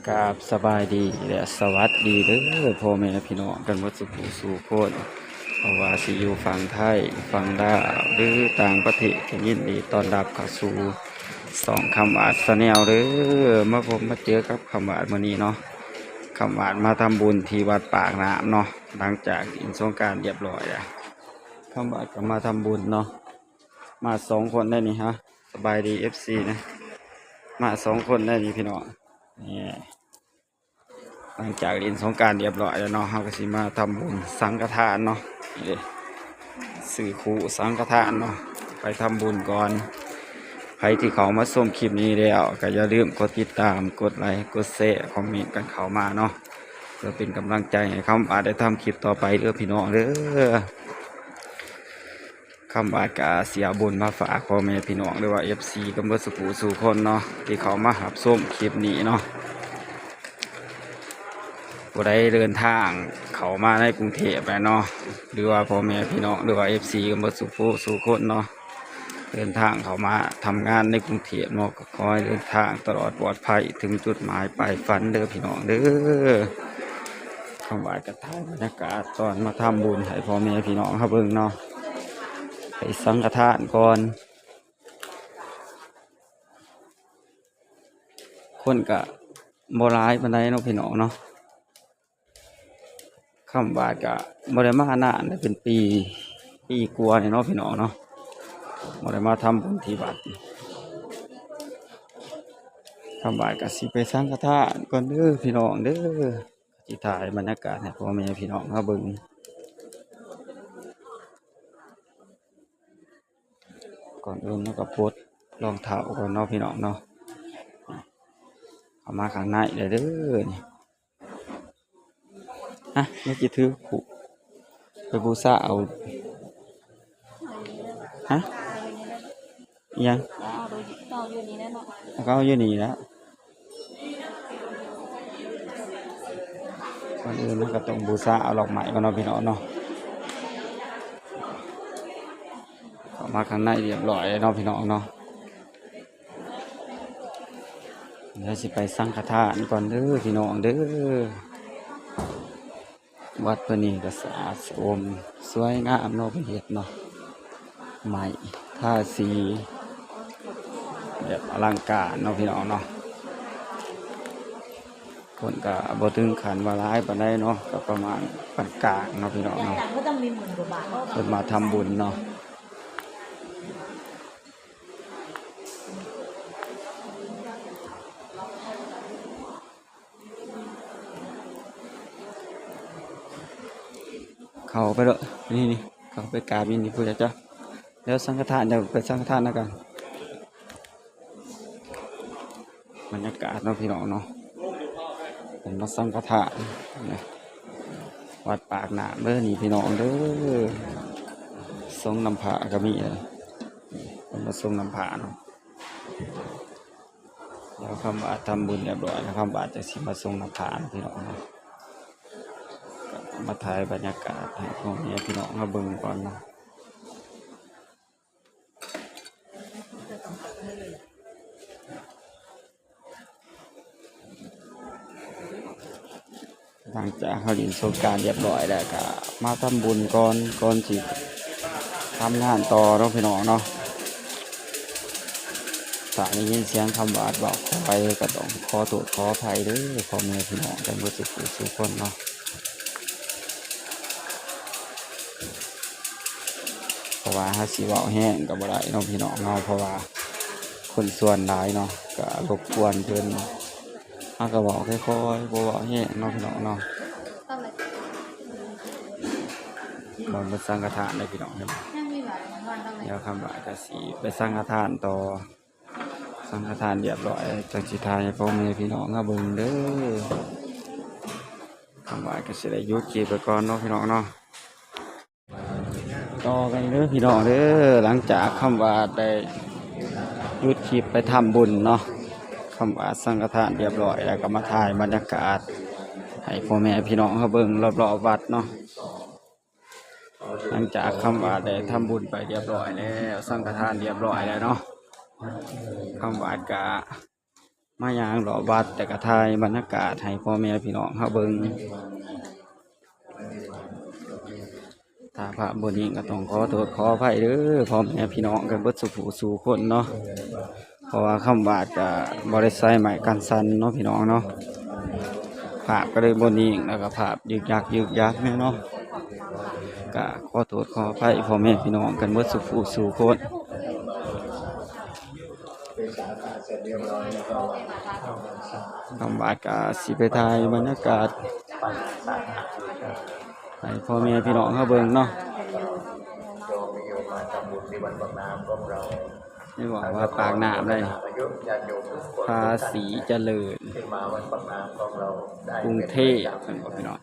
กราบสบายดีและสวัสดีเด้อพ่อแม่พี่น้องกันหมดสุขสู่คนเพราะว่าสิอยู่ฝั่งไทยฝั่งลาวหรือต่างประเทศก็ยินดีต้อนรับเข้าสู่สองคำหวานแนลเด้อมาผมมาเจอกับคำหวานมื้อนี้เนาะคำหวานมาทำบุญที่วัดปากน้ำเนาะหลังจากอินสงกรานต์เรียบร้อยแล้วคำหวานก็มาทำบุญเนาะมาสองคนได้นี่ฮะสบายดีFCนะมาสองคนได้นี่พี่น้องนี่ หลังจากเรียนสงกรานต์เรียบร้อยแล้วเนาะเราก็สิมาทำบุญสังฆทานเนาะนี่เลยสื่อครูสังฆทานเนาะไปทำบุญก่อนใครที่เขามาชมคลิปนี้แล้วก็อย่าลืมกดติดตามกดไลค์กดแชร์คอมเมนต์กันเข้ามาเนาะเพื่อเป็นกำลังใจให้เขาอาจได้ทำคลิปต่อไปเด้อพี่น้องเด้อคำว่ากาเสียบุญมาฝากพ่อแม่พี่น้องหรือว่า FC กำลังสุขสู่คนเนาะที่เขามาหับส้มคลิปนี้เนาะผู้ใดเดินทางเขามาในกรุงเทพไปเนาะหรือว่าพ่อแม่พี่น้องหรือว่าFCก็มาสู่คนเนาะเดินทางเขามาทำงานในกรุงเทพเนาะก็ขอให้เดินทางตลอดปลอดภัยถึงจุดหมายปลายฝันเด้อพี่น้องเด้อคำว่ากระถ่ายบรรยากาศตอนมาทำบุญให้พ่อแม่พี่น้องครับเบิ่งเนาะไปสังฆทานก่อนคนกะบ่ร้ายปานใดเนาะพี่น้องเนาะคำบาดกะบ่ได้มานานเป็นปีกว่าเนี่ยเนาะพี่น้องเนาะบ่ได้มาทำบุญที่วัดคำบาดกะสิไปสังฆทานก่อนเด้อพี่น้องเด้อสิถ่ายบรรยากาศให้พ่อแม่พี่น้องมาเบิ่งก่อนอื่นเนาะก็โพสรองเท้าก่อนเนาะพี่น้องเนาะเข้ามาข้างในเลยเด้อนี่ฮะไม่จิถือผูกไปบูชาเอาฮะอิหยัง เอาดูต่ออยู่นี่แน่นอนแล้วก็เอาอยู่นี่แล้วก่อนอื่นมันก็ต้องบูชาเอาดอกไม้ก่อนเนาะพี่น้องเนาะเข้ามาข้างในเรียบร้อยเนาะพี่น้องเนาะเดี๋ยวสิไปสังฆทานก่อนเด้อพี่น้องเด้อวัดเพิ่นนี่ก็สะอาดสะอมสวยงามเนาะเพิ่นเฮ็ดเนาะไม้ท่าสีแบบอลังการเนาะพี่น้องเนาะคนก็บ่ถึงขันว่าร้ายปานใดเนาะก็ประมาณปานกลางเนาะพี่น้องเนาะ อย่างก็ต้องมี10,000 กว่าบาทเพิ่นมาทำบุญเนาะเข้าไปเลยนี่เข้าไปกราบนี่พูดจ้ะแล้วสังฆทานเดี๋ยวไปสังฆทานแล้วกันบรรยากาศเนาะพี่น้องเนาะผมมาสังฆทานนะวัดปากน้ำเด้อนี่พี่น้องเด้อทรงน้ำผาก็มีเลยผมมาทรงน้ำผาเนาะแล้วคำว่าทำบุญเรียบร้อยแล้วคำว่าจะสิมาทรงน้ำผาพี่น้องเนาะมาถ่ายบรรยากาศให้พ่อแม่พี่น้องมาเบิ่งก่อนเนาะหลังจากเขาดินสงกรานต์เรียบร้อยแล้วก็มาทำบุญก่อนสิทำงานต่อเนาะพี่น้องเนาะถ้าได้ยินเสียงคำบาดบอกขอไปก็ต้องขอโทษขออภัยเด้อพ่อแม่พี่น้องกันบ่สุขคนเนาะเพราะว่าถ้าสิเว้าแห้งก็บ่ได้เนาะพี่น้องเนาะเพราะว่าคนส่วนหลายเนาะก็รบกวนเพิ่นเฮาก็เว้าค่อยๆบ่เว้าแห้งเนาะพี่น้องเนาะก่อนไปสังฆทานได้พี่น้องครับ ยังมีหลายวันต้องเลย เดี๋ยวคำว่าก็สิไปสังฆทานต่อสังฆทานเรียบร้อยจังสิทายให้พ่อแม่พี่น้องเบิ่งเด้อคำว่าก็สิได้หยุดคลิปไปก่อนเนาะพี่น้องเนาะต่อกันเด้อพี่น้องเด้อหลังจากคำว่าได้หยุดคลิปไปทำบุญเนาะคำว่าสังฆทานเรียบร้อยแล้วก็มาถ่ายบรรยากาศให้พ่อแม่พี่น้องเบิ่งรอบๆวัดเนาะหลังจากคำว่าได้ทำบุญไปเรียบร้อยแล้วสังฆทานเรียบร้อยแล้วเนาะคำว่ากะ มาย่างรอบวัดแต่ก็ถ่ายบรรยากาศให้พ่อแม่พี่น้องเฮาเบิ่งถ้าพระบ่นี้ก็ต้องขอโทษขออภัยเด้อพ่อแม่พี่น้องกันเบิดสุขสู่คนเนาะเพราะว่าคำบาดก็บ่ได้ใส่ไม้กันสั่นเนาะพี่น้องเนาะภาพก็เลยบ่นิ่งแล้วก็ภาพยึกยักแน่เนาะก็ขอโทษขออภัยพ่อแม่พี่น้องกันเบิดสุขสู่คนคำบาดก็สิไปถ่ายบรรยากาศให้พ่อแม่พี่น้องเฮาเบิ่งเนาะไม่บอกว่าปากน้ำเลยภาษีเจริญกรุงเทพเป็นบอกพี่น้อง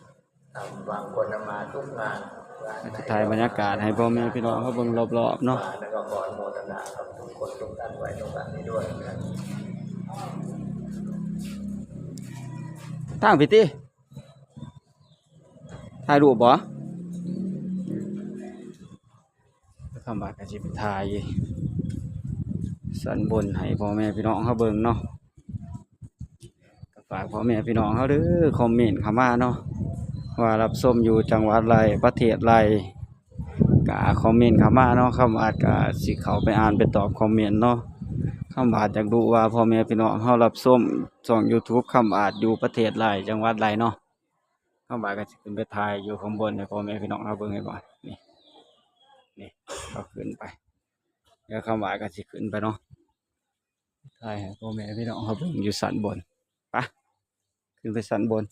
จะถ่ายบรรยากาศให้พ่อแม่พี่น้องเขาเบิ่งรอบๆเนาะตั้งพี่ติถ่ายรูปบ่คำบาดกระจิบถ่ายสันบนให้พ่อแม่พี่น้องเขาเบิ่งเนาะก็ฝากพ่อแม่พี่น้องเขาเด้อคอมเมนต์เข้ามาเนาะว่ารับชมอยู่จังหวัดใดประเทศใดก็คอมเมนต์เข้ามาเนาะคำอาจก็สิเข้าไปอ่านไปตอบคอมเมนต์เนาะคำอาจอยากรู้ว่าพ่อแม่พี่น้องเขารับชมช่อง YouTube คำอาจอยู่ประเทศใดจังหวัดใดเนาะคำอาจก็สิขึ้นไปถ่ายอยู่ข้างบนให้พ่อแม่พี่น้องเขาเบิ่งให้บ่นี่เขาขึ้นไปเดี๋ยวคำอาจก็สิขึ้นไปเนาะถ่ายให้พ่อแม่พี่น้องเขาเบิ่งอยู่สันบนไปขึ้นไปสันบน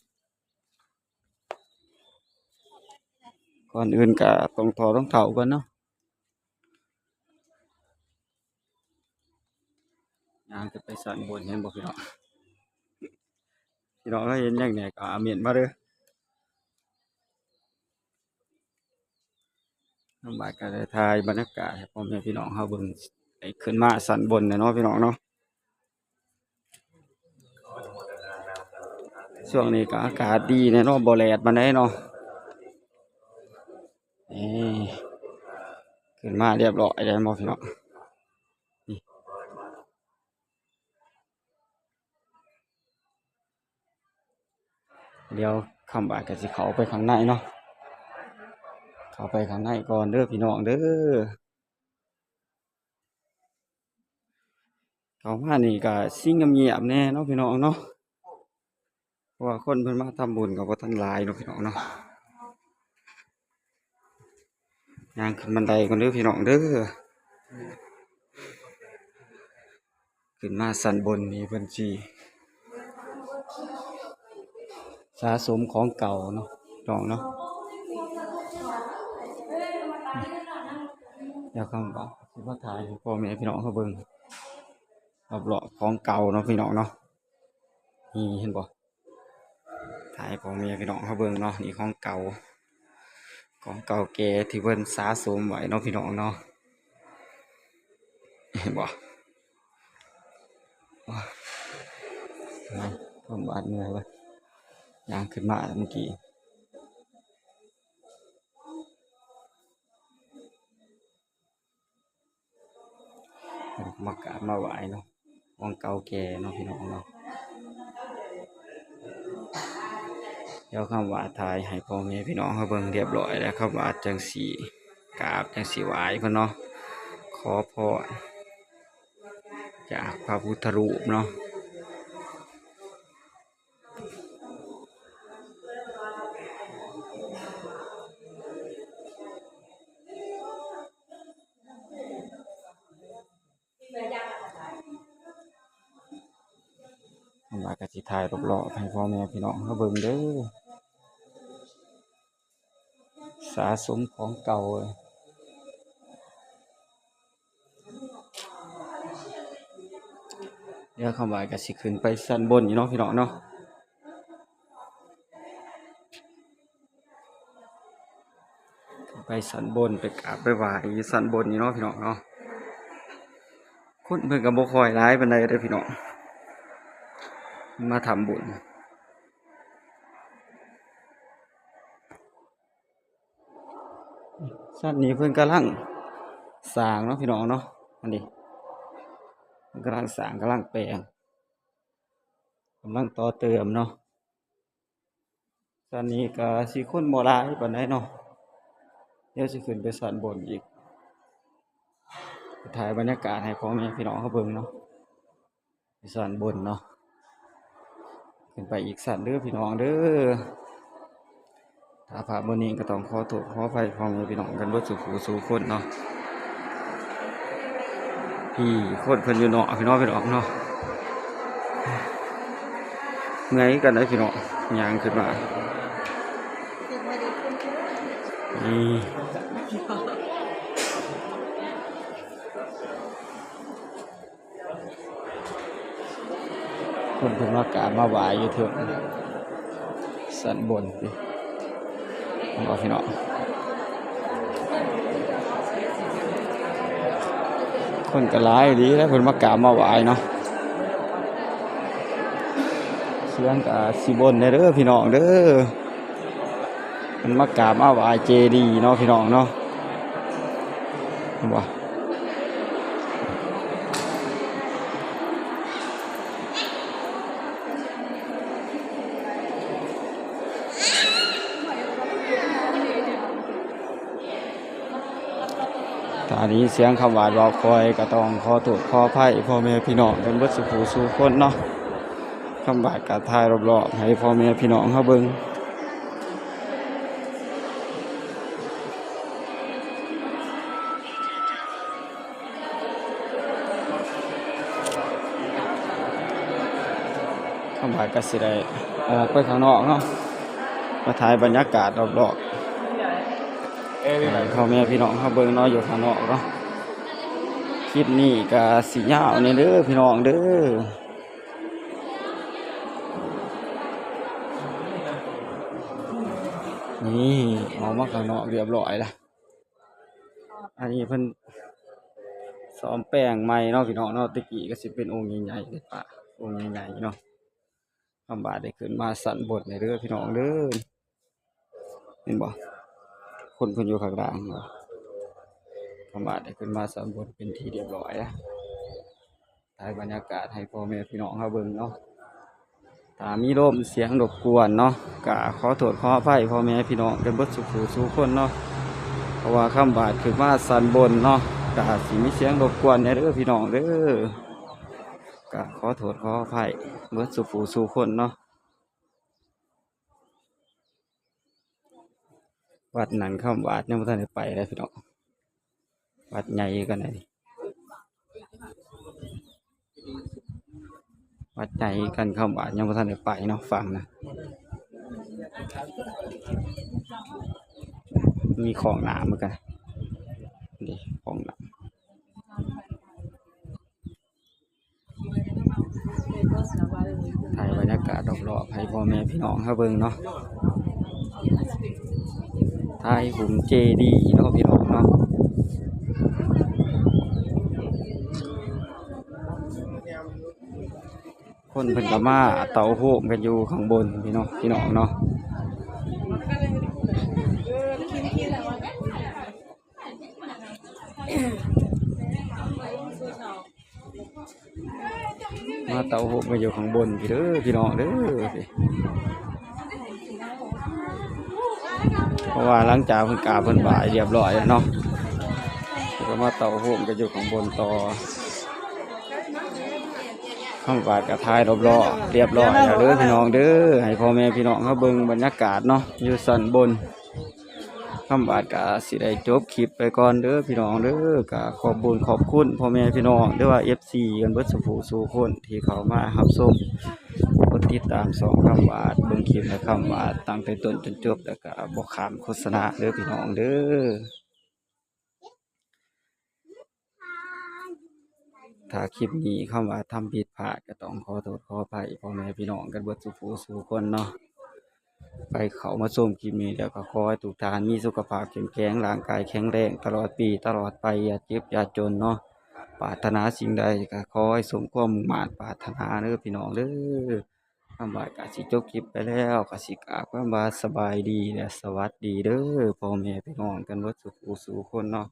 ก่อนอื่นก็ต้องถอดรองเท้าก่อนเนาะย่างจะไปสันบนเห็นบ่พี่น้องพี่น้องก็เห็นอย่างเนี้ยก็อาเมียนมาเด้อน้ำบาดก็ได้ถ่ายบรรยากาศให้พ่อแม่พี่น้องเขาเบิ่งไอ้ขึ้นมาสันบนเนาะพี่น้องเนาะช่วงนี้ก็อากาศดีเนาะบ่แลดปานใดเนาะนี่ขึ้นมาเรียบร้อยแล้วบ่พี่น้องนี่เดี๋ยวคำบาดก็สิเข้าไปข้างในเนาะเข้าไปข้างในก่อนเด้อพี่น้องเด้อเข้ามานี่ก็สิ่งเงียบๆแน่เนาะพี่น้องเนาะเพราะว่าคนเพิ่นมาทำบุญก็บ่ทันหลายเนาะพี่น้องเนาะย่างขึ้นบันไดก่อนเด้อพี่น้องเด้อขึ้นมาสันบนนี่เพิ่นสิสะสมของเก่าเนาะพี่น้องเนาะเดี๋ยวคำว่าสิมาถ่ายให้พ่อแม่พี่น้องเขาเบิ่งรอบๆของเก่าเนาะพี่น้องเนาะนี่เห็นบ่ถ่ายให้พ่อแม่พี่น้องเขาเบิ่งเนาะนี่ของเก่าแก่ที่เพิ่นสะสมไว้เนาะพี่น้องเนาะเห็นบ่ผมบาดเหนื่อยเว้ยย่างขึ้นมาเมื่อกี้มากราบมาไหว้เนาะของเก่าแก่เนาะพี่น้องเนาะเดี๋ยวคำว่าถ่ายให้พ่อแม่พี่น้องเขาเบิ่งเรียบร้อยแล้วคำว่าจังสีกราบจังสีไหว้เพิ่นเนาะขอพรจากพระพุทธรูปเนาะคำว่ากสิถ่ายรอบๆให้พ่อแม่พี่น้องเขาเบิ่งเด้อสะสมของเก่าเลยเดี๋ยวคำว่าก็สิขึ้นไปชั้นบนอยู่เนาะพี่น้องเนาะไปชั้นบนไปกราบไปไหว้อยู่ชั้นบนอยู่เนาะพี่น้องเนาะคนเพิ่นก็บ่ค่อยหลายปานใดเด้อพี่น้องมาทำบุญชั้นนี้เพิ่นกำลังสร้างเนาะพี่น้องเนาะอันนี้เพิ่นกำลังสร้างกำลังแปลง ำลังต่อเติมเนาะตอนนี้ก็สิคนบ่หลายปานใดเนาะเดี๋ยวสิขึ้นไปชั้นบนอีกไปถ่ายบรรยากาศให้พ่อแม่พี่น้องเขาเบิ่งเนาะไปชั้นบนเนาะขึ้นไปอีกชั้นเด้อพี่น้องเด้อถ้าภาพบ่นิ่งก็ต้องขอโทษขออภัยพ่อแม่พี่น้องกันเบิดสุขสู่คนเนาะพี่คนเพิ่นอยู่เนาะพี่น้องเนาะเมื่อยกันได้พี่น้องย่างขึ้นมานี่คนเพิ่นมากราบมาไหว้อยู่เถิงสันบนสิบอกพี่น้องคนก็หลายดีแล้วเพิ่นมากราบมาไหว้เนาะเสียงก็สิบนเด้อพี่น้องเด้อเพิ่นมากราบมาไหว้เจดีย์เนาะพี่น้องเนาะบ่ตอนนี้เสียงคำหวานรอคอยก็ต้องขอโทษขออภัยพ่อแม่พี่น้องกันเบิดสุขสู่คนเนาะคำหวานก็ถ่ายรอบๆให้พ่อแม่พี่น้องเฮาเบิ่งคำหวานก็สิได้ออกไปข้างนอกเนาะมาถ่ายบรรยากาศรอบๆให้พ่อแม่พี่น้องเฮาเบิ่งเนาะอยู่ข้างนอกเนาะคลิปนี้ก็สิยาวนี่เด้อพี่น้องเด้อนี่ออกมาข้างนอกเรียบร้อยแล้วอันนี้เพิ่นซ้อมแป้งใหม่เนาะพี่น้องเนาะตะกี้ก็สิเป็นองค์ใหญ่ๆเลยป่ะองค์ใหญ่ๆเนาะคำบาดได้ขึ้นมาสั่นบทนี่เด้อพี่น้องเด้อเห็นบ่คนเพิ่นอยู่ข้างล่างเนาะคำบาดได้ขึ้นมาสั่นบทเป็นที่เรียบร้อยแล้วถ่ายบรรยากาศให้พ่อแม่พี่น้องเฮาเบิ่งเนาะถ้ามีลมเสียงรบกวนเนาะก็ขอโทษขออภัยพ่อแม่พี่น้องกันเบิดสุขสู่คนเนาะเพราะว่าคำบาดขึ้นมาสั่นบนเนาะก็สิมีเสียงรบกวนแหน่เด้อพี่น้องเด้อก็ขอโทษขออภัยเบิดสุขสู่คนเนาะวัดนั้นคำบาดยังบ่ทันได้ไปเลยพี่น้องวัดใหญ่กันเลยวัดใหญ่กันคำบาดยังบ่ทันได้ไปเนาะฟังนะมีของหนามเหมือนกันนี่ของหนามถ่ายบรรยากาศรอบๆให้พ่อแม่พี่น้องเฮาเบิ่งเนาะถ่ายหุ่มเจดีย์เนาะพี่น้องเนาะคนเพิ่นก็มาเตาโฮมกันอยู่ข้างบนพี่น้องเนาะมาเตาโฮมกันอยู่ข้างบนพี่เด้อพี่น้องเด้อเพราะว่าหลังจากเพิ่นกราบเพิ่นบ่ายเรียบร้อยแล้วเนาะก็มาเตาโฮมกันอยู่ข้างบนต่อคำบาดกับท้ายรอบๆเรียบร้อยแล้วเด้อพี่น้องเด้อให้พ่อแม่พี่น้องเขาเบิ่งบรรยากาศเนาะอยู่สันบนคำบาดก็สิได้จบคลิปไปก่อนเด้อพี่น้องเด้อก็ขอบคุณพ่อแม่พี่น้องหรือว่า FC กันเบิดสุขสู่คนที่เข้ามารับชมกดติดตามสองคำบาดเบิ่งคลิปและคำบาดตั้งแต่ต้นจนจบแล้วก็บ่ข้ามโฆษณาเด้อพี่น้องเด้อถ้าคลิปนี้คำว่าทำผิดพลาดก็ต้องขอโทษขออภัยพ่อแม่พี่น้องกันเบิดสุขสู่คนเนาะไปเข้ามาชมคลิปนี้แล้วก็ขอให้ทุกท่านมีสุขภาพเข้มแข็งร่างกายแข็งแรงตลอดปีตลอดไปอย่าเจ็บอย่าจนเนาะปรารถนาสิ่งใดก็ขอให้สมความมุ่งมั่นปรารถนาเด้อพี่น้องเด้อคำว่ากสิจบคลิปไปแล้วกสิกราบคำว่าสบายดีและสวัสดีเด้อพ่อแม่พี่น้องกันเบิดสุขสู่คนเนาะ